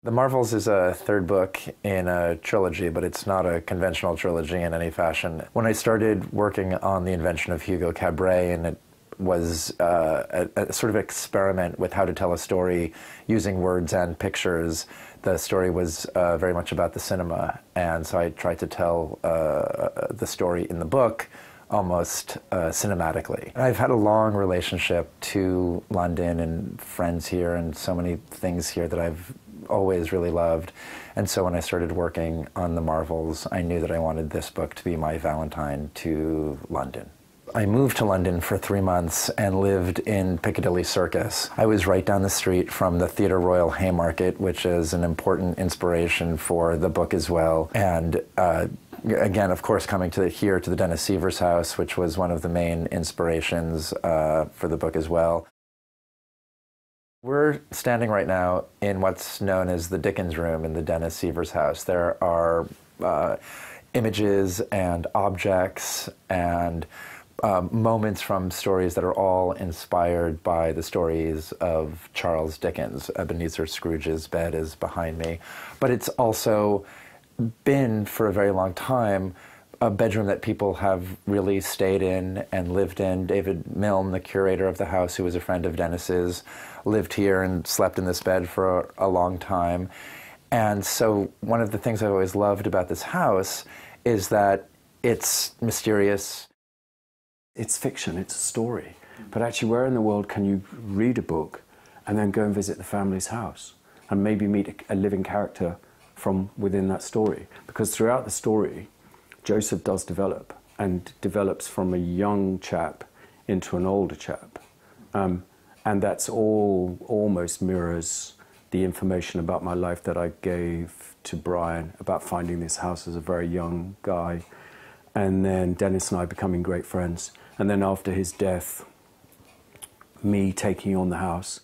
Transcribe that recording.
The Marvels is a third book in a trilogy, but it's not a conventional trilogy in any fashion. When I started working on the invention of Hugo Cabret, and it was a sort of experiment with how to tell a story using words and pictures, the story was very much about the cinema, and so I tried to tell the story in the book almost cinematically. I've had a long relationship to London and friends here and so many things here that I've always really loved. And so when I started working on the Marvels, I knew that I wanted this book to be my Valentine to London. I moved to London for 3 months and lived in Piccadilly Circus. I was right down the street from the Theatre Royal Haymarket, which is an important inspiration for the book as well. And again, of course, coming here to the Dennis Seaver's house, which was one of the main inspirations for the book as well. We're standing right now in what's known as the Dickens room in the Dennis Seaver's house. There are images and objects and moments from stories that are all inspired by the stories of Charles Dickens. Ebenezer Scrooge's bed is behind me. But it's also been, for a very long time, a bedroom that people have really stayed in and lived in. David Milne, the curator of the house, who was a friend of Dennis's, lived here and slept in this bed for a long time. And so one of the things I've always loved about this house is that it's mysterious. It's fiction, it's a story. But actually, where in the world can you read a book and then go and visit the family's house and maybe meet a living character from within that story? Because throughout the story, Joseph does develop, and develops from a young chap into an older chap. And that's all almost mirrors the information about my life that I gave to Brian about finding this house as a very young guy. And then Dennis and I becoming great friends. And then after his death, me taking on the house.